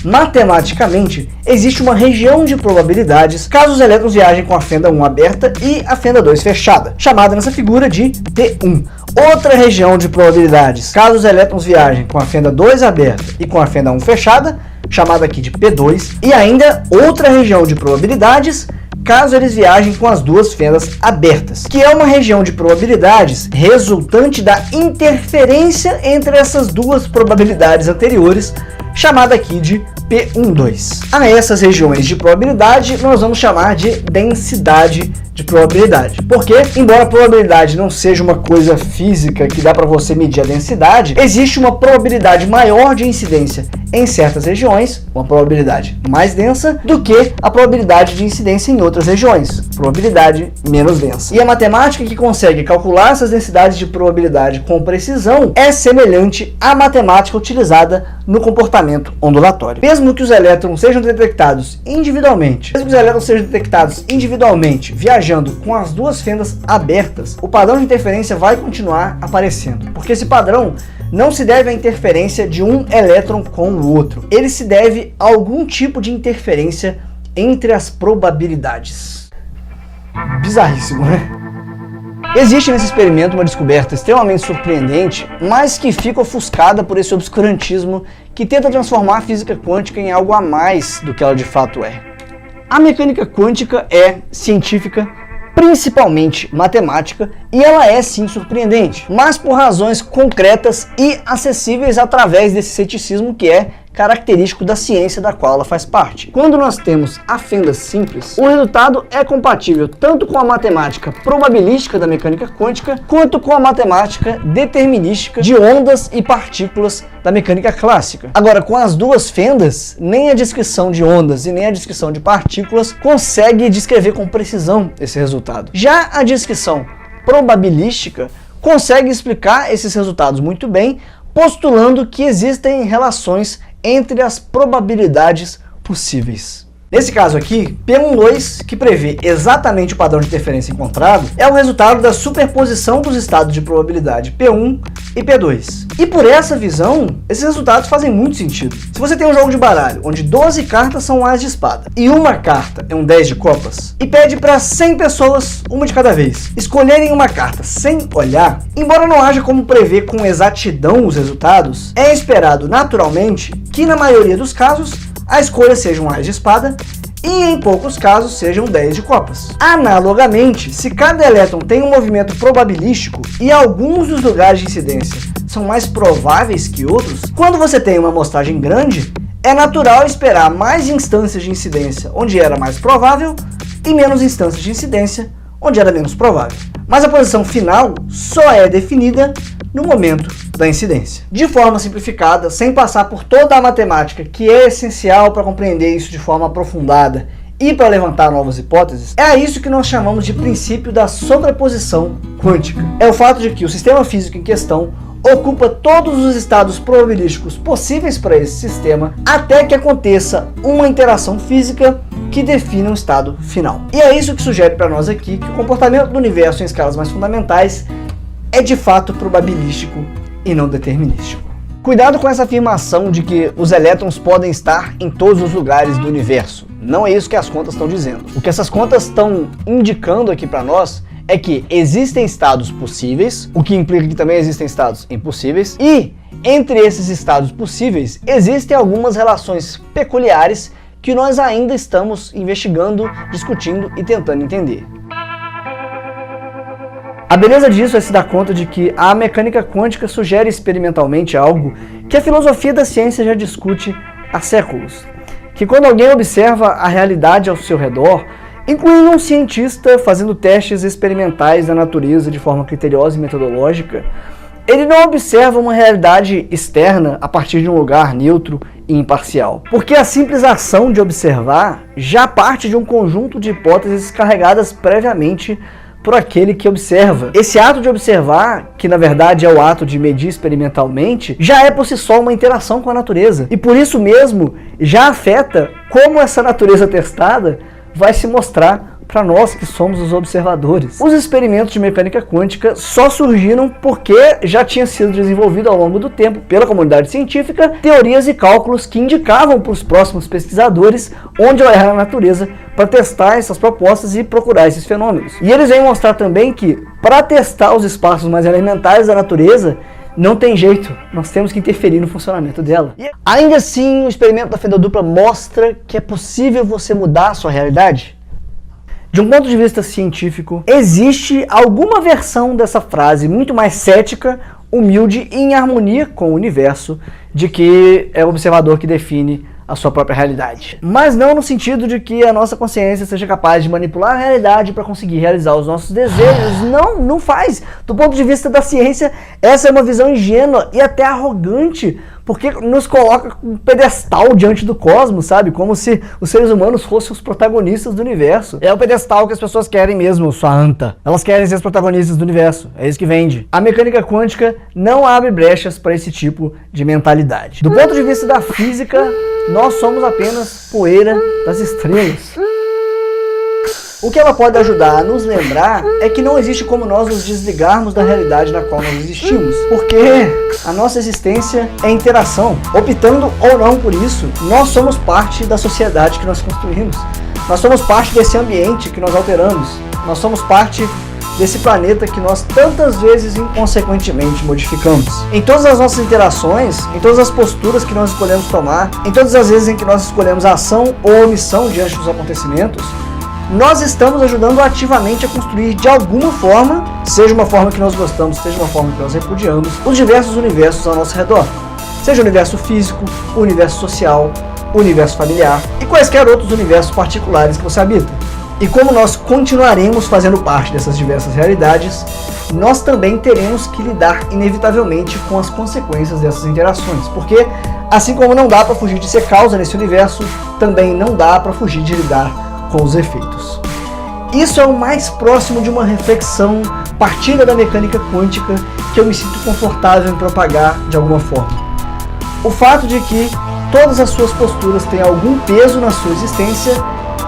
Matematicamente, existe uma região de probabilidades caso os elétrons viajem com a fenda 1 aberta e a fenda 2 fechada, chamada nessa figura de P1. Outra região de probabilidades caso os elétrons viajem com a fenda 2 aberta e com a fenda 1 fechada, chamada aqui de P2. E ainda outra região de probabilidades caso eles viajem com as duas fendas abertas, que é uma região de probabilidades resultante da interferência entre essas duas probabilidades anteriores, chamada aqui de P12. A essas regiões de probabilidade nós vamos chamar de densidade de probabilidade, porque embora a probabilidade não seja uma coisa física que dá para você medir a densidade, existe uma probabilidade maior de incidência em certas regiões, uma probabilidade mais densa, do que a probabilidade de incidência em outras regiões, probabilidade menos densa. E a matemática que consegue calcular essas densidades de probabilidade com precisão é semelhante à matemática utilizada no comportamento ondulatório. Mesmo que os elétrons sejam detectados individualmente, viajando com as duas fendas abertas, o padrão de interferência vai continuar aparecendo, porque esse padrão não se deve à interferência de um elétron com o outro, ele se deve a algum tipo de interferência entre as probabilidades. Bizarríssimo, né? Existe nesse experimento uma descoberta extremamente surpreendente, mas que fica ofuscada por esse obscurantismo que tenta transformar a física quântica em algo a mais do que ela de fato é. A mecânica quântica é científica, principalmente matemática, e ela é sim surpreendente, mas por razões concretas e acessíveis através desse ceticismo que é característico da ciência da qual ela faz parte. Quando nós temos a fenda simples, o resultado é compatível tanto com a matemática probabilística da mecânica quântica, quanto com a matemática determinística de ondas e partículas da mecânica clássica. Agora, com as duas fendas, nem a descrição de ondas e nem a descrição de partículas consegue descrever com precisão esse resultado. Já a descrição probabilística consegue explicar esses resultados muito bem, postulando que existem relações entre as probabilidades possíveis. Nesse caso aqui, P12, que prevê exatamente o padrão de interferência encontrado, é o resultado da superposição dos estados de probabilidade P1 e P2. E por essa visão, esses resultados fazem muito sentido. Se você tem um jogo de baralho onde 12 cartas são as de espada e uma carta é um 10 de copas, e pede para 100 pessoas, uma de cada vez, escolherem uma carta sem olhar, embora não haja como prever com exatidão os resultados, é esperado naturalmente que na maioria dos casos a escolha seja um as de espada e em poucos casos sejam 10 de copas. Analogamente, se cada elétron tem um movimento probabilístico e alguns dos lugares de incidência são mais prováveis que outros, quando você tem uma amostragem grande, é natural esperar mais instâncias de incidência onde era mais provável e menos instâncias de incidência onde era menos provável. Mas a posição final só é definida no momento da incidência. De forma simplificada, sem passar por toda a matemática que é essencial para compreender isso de forma aprofundada e para levantar novas hipóteses, é a isso que nós chamamos de princípio da sobreposição quântica. É o fato de que o sistema físico em questão ocupa todos os estados probabilísticos possíveis para esse sistema até que aconteça uma interação física que defina um estado final. E é isso que sugere para nós aqui que o comportamento do universo em escalas mais fundamentais é de fato probabilístico e não determinístico. Cuidado com essa afirmação de que os elétrons podem estar em todos os lugares do universo. Não é isso que as contas estão dizendo. O que essas contas estão indicando aqui para nós é que existem estados possíveis, o que implica que também existem estados impossíveis, e entre esses estados possíveis existem algumas relações peculiares que nós ainda estamos investigando, discutindo e tentando entender. A beleza disso é se dar conta de que a mecânica quântica sugere experimentalmente algo que a filosofia da ciência já discute há séculos. Que quando alguém observa a realidade ao seu redor, incluindo um cientista fazendo testes experimentais da natureza de forma criteriosa e metodológica, ele não observa uma realidade externa a partir de um lugar neutro e imparcial. Porque a simples ação de observar já parte de um conjunto de hipóteses carregadas previamente por aquele que observa. Esse ato de observar, que na verdade é o ato de medir experimentalmente, já é por si só uma interação com a natureza. E por isso mesmo já afeta como essa natureza testada vai se mostrar para nós que somos os observadores. Os experimentos de mecânica quântica só surgiram porque já tinha sido desenvolvido ao longo do tempo pela comunidade científica teorias e cálculos que indicavam para os próximos pesquisadores onde ela era na natureza para testar essas propostas e procurar esses fenômenos. E eles vêm mostrar também que para testar os espaços mais elementares da natureza, não tem jeito, nós temos que interferir no funcionamento dela. E ainda assim, o experimento da fenda dupla mostra que é possível você mudar a sua realidade. De um ponto de vista científico, existe alguma versão dessa frase muito mais cética, humilde e em harmonia com o universo, de que é o observador que define a sua própria realidade. Mas não no sentido de que a nossa consciência seja capaz de manipular a realidade para conseguir realizar os nossos desejos. Não faz. Do ponto de vista da ciência, essa é uma visão ingênua e até arrogante, porque nos coloca um pedestal diante do cosmos, sabe? Como se os seres humanos fossem os protagonistas do universo. É o pedestal que as pessoas querem mesmo, sua anta. Elas querem ser os protagonistas do universo. É isso que vende. A mecânica quântica não abre brechas para esse tipo de mentalidade. Do ponto de vista da física, nós somos apenas poeira das estrelas. O que ela pode ajudar a nos lembrar é que não existe como nós nos desligarmos da realidade na qual nós existimos, porque a nossa existência é interação. Optando ou não por isso, nós somos parte da sociedade que nós construímos. Nós somos parte desse ambiente que nós alteramos. Nós somos parte desse planeta que nós tantas vezes inconsequentemente modificamos. Em todas as nossas interações, em todas as posturas que nós escolhemos tomar, em todas as vezes em que nós escolhemos ação ou omissão diante dos acontecimentos, nós estamos ajudando ativamente a construir de alguma forma, seja uma forma que nós gostamos, seja uma forma que nós repudiamos, os diversos universos ao nosso redor. Seja o universo físico, o universo social, o universo familiar e quaisquer outros universos particulares que você habita. E como nós continuaremos fazendo parte dessas diversas realidades, nós também teremos que lidar inevitavelmente com as consequências dessas interações, porque assim como não dá para fugir de ser causa nesse universo, também não dá para fugir de lidar com os efeitos. Isso é o mais próximo de uma reflexão partida da mecânica quântica que eu me sinto confortável em propagar de alguma forma. O fato de que todas as suas posturas têm algum peso na sua existência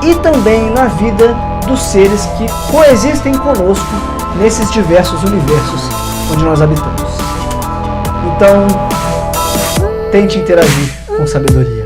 e também na vida dos seres que coexistem conosco nesses diversos universos onde nós habitamos. Então, tente interagir com sabedoria.